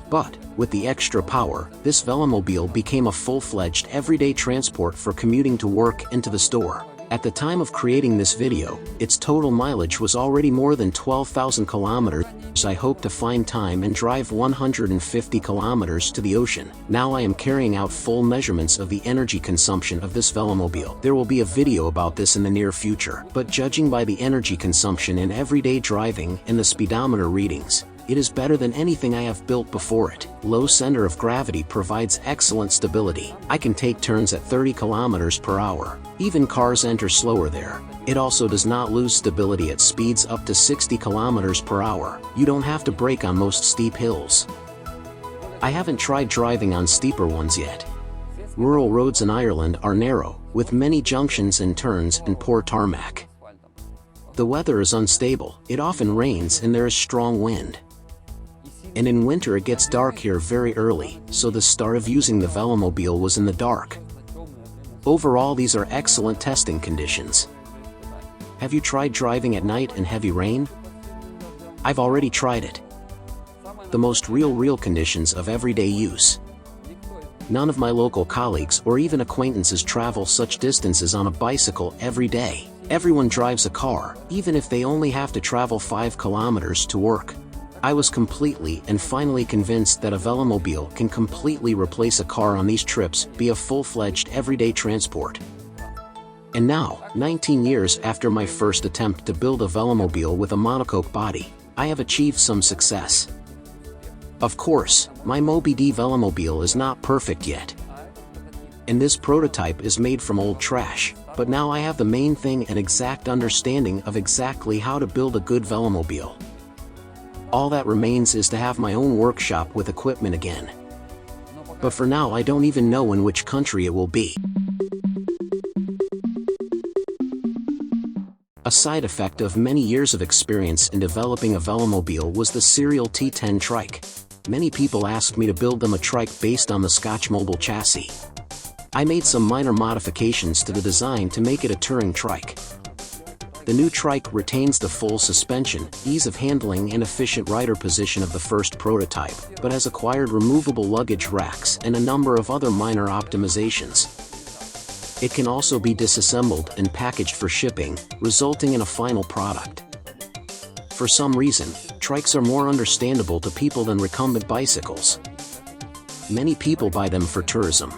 But, with the extra power, this Velomobile became a full-fledged everyday transport for commuting to work and to the store. At the time of creating this video, its total mileage was already more than 12,000 kilometers. I hope to find time and drive 150 kilometers to the ocean. Now I am carrying out full measurements of the energy consumption of this Velomobile. There will be a video about this in the near future, but judging by the energy consumption in everyday driving and the speedometer readings, it is better than anything I have built before it. Low center of gravity provides excellent stability. I can take turns at 30 kilometers per hour. Even cars enter slower there. It also does not lose stability at speeds up to 60 kilometers per hour. You don't have to brake on most steep hills. I haven't tried driving on steeper ones yet. Rural roads in Ireland are narrow, with many junctions and turns and poor tarmac. The weather is unstable, it often rains and there is strong wind. And in winter it gets dark here very early, so the start of using the Velomobile was in the dark. Overall, these are excellent testing conditions. Have you tried driving at night in heavy rain? I've already tried it. The most real conditions of everyday use. None of my local colleagues or even acquaintances travel such distances on a bicycle every day. Everyone drives a car, even if they only have to travel 5 kilometers to work. I was completely and finally convinced that a Velomobile can completely replace a car on these trips, be a full-fledged everyday transport. And now, 19 years after my first attempt to build a Velomobile with a monocoque body, I have achieved some success. Of course, my Mobi D Velomobile is not perfect yet. And this prototype is made from old trash, but now I have the main thing, an exact understanding of exactly how to build a good Velomobile. All that remains is to have my own workshop with equipment again. But for now I don't even know in which country it will be. A side effect of many years of experience in developing a Velomobile was the serial T10 trike. Many people asked me to build them a trike based on the Scotchmobile chassis. I made some minor modifications to the design to make it a touring trike. The new trike retains the full suspension, ease of handling and efficient rider position of the first prototype, but has acquired removable luggage racks and a number of other minor optimizations. It can also be disassembled and packaged for shipping, resulting in a final product. For some reason, trikes are more understandable to people than recumbent bicycles. Many people buy them for tourism.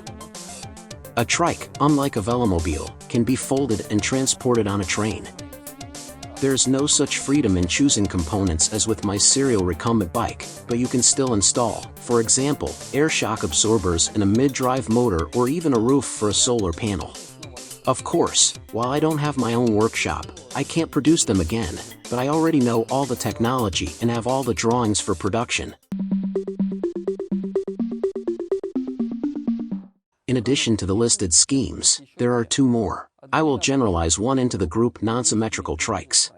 A trike, unlike a Velomobile, can be folded and transported on a train. There's no such freedom in choosing components as with my serial recumbent bike, but you can still install, for example, air shock absorbers in a mid-drive motor or even a roof for a solar panel. Of course, while I don't have my own workshop, I can't produce them again, but I already know all the technology and have all the drawings for production. In addition to the listed schemes, there are two more. I will generalize one into the group non-symmetrical trikes.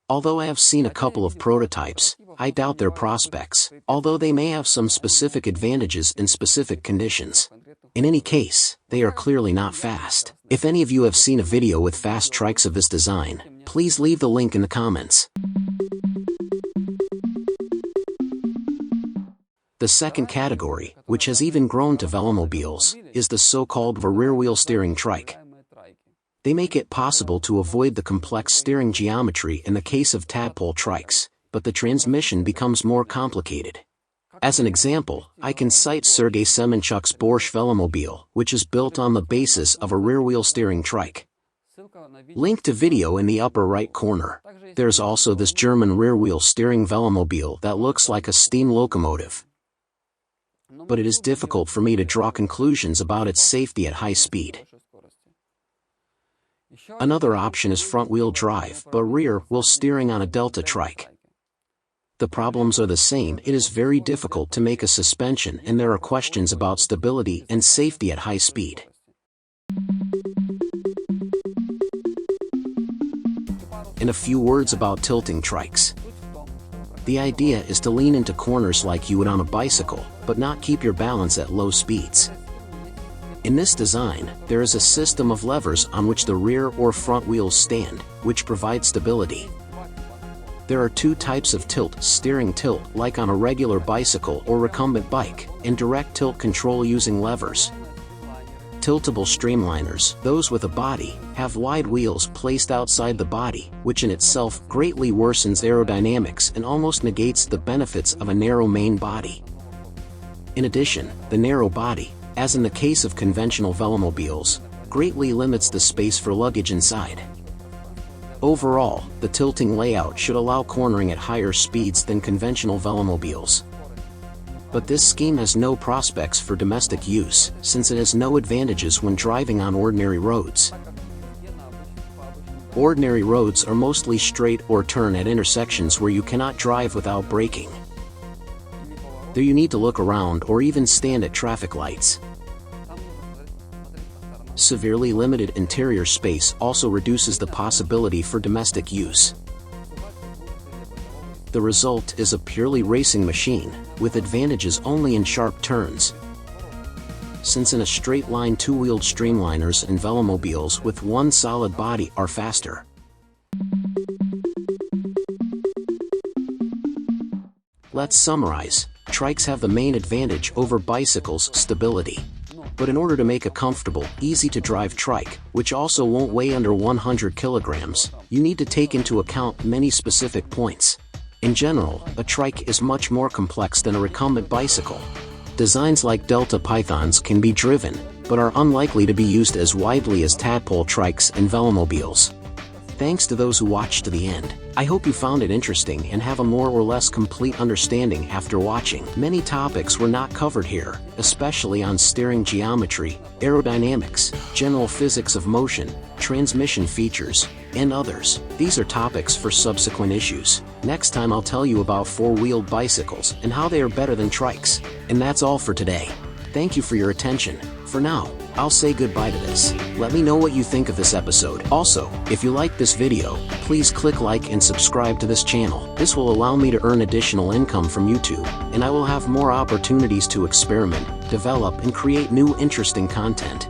Although I have seen a couple of prototypes, I doubt their prospects, although they may have some specific advantages in specific conditions. In any case, they are clearly not fast. If any of you have seen a video with fast trikes of this design, please leave the link in the comments. The second category, which has even grown to velomobiles, is the so-called rear-wheel steering trike. They make it possible to avoid the complex steering geometry in the case of tadpole trikes, but the transmission becomes more complicated. As an example, I can cite Sergei Semenchuk's Porsche Velomobile, which is built on the basis of a rear-wheel steering trike. Link to video in the upper right corner. There's also this German rear-wheel steering Velomobile that looks like a steam locomotive. But it is difficult for me to draw conclusions about its safety at high speed. Another option is front-wheel drive but rear-wheel steering on a Delta trike. The problems are the same. It is very difficult to make a suspension and there are questions about stability and safety at high speed. And a few words about tilting trikes. The idea is to lean into corners like you would on a bicycle, but not keep your balance at low speeds. In this design, there is a system of levers on which the rear or front wheels stand, which provide stability. There are two types of tilt: steering tilt like on a regular bicycle or recumbent bike, and direct tilt control using levers. Tiltable streamliners, those with a body, have wide wheels placed outside the body, which in itself greatly worsens aerodynamics and almost negates the benefits of a narrow main body. In addition, the narrow body, as in the case of conventional velomobiles, greatly limits the space for luggage inside. Overall, the tilting layout should allow cornering at higher speeds than conventional velomobiles. But this scheme has no prospects for domestic use, since it has no advantages when driving on ordinary roads. Ordinary roads are mostly straight or turn at intersections where you cannot drive without braking. There you need to look around or even stand at traffic lights. Severely limited interior space also reduces the possibility for domestic use. The result is a purely racing machine, with advantages only in sharp turns. Since in a straight line two-wheeled streamliners and velomobiles with one solid body are faster. Let's summarize. Trikes have the main advantage over bicycles: stability. But in order to make a comfortable, easy-to-drive trike, which also won't weigh under 100 kilograms, you need to take into account many specific points. In general, a trike is much more complex than a recumbent bicycle. Designs like Delta Pythons can be driven, but are unlikely to be used as widely as tadpole trikes and velomobiles. Thanks to those who watched to the end. I hope you found it interesting and have a more or less complete understanding after watching. Many topics were not covered here, especially on steering geometry, aerodynamics, general physics of motion, transmission features, and others. These are topics for subsequent issues. Next time I'll tell you about four-wheeled bicycles and how they are better than trikes. And that's all for today. Thank you for your attention. For now, I'll say goodbye to this. Let me know what you think of this episode. Also, if you like this video, please click like and subscribe to this channel. This will allow me to earn additional income from YouTube, and I will have more opportunities to experiment, develop, and create new interesting content.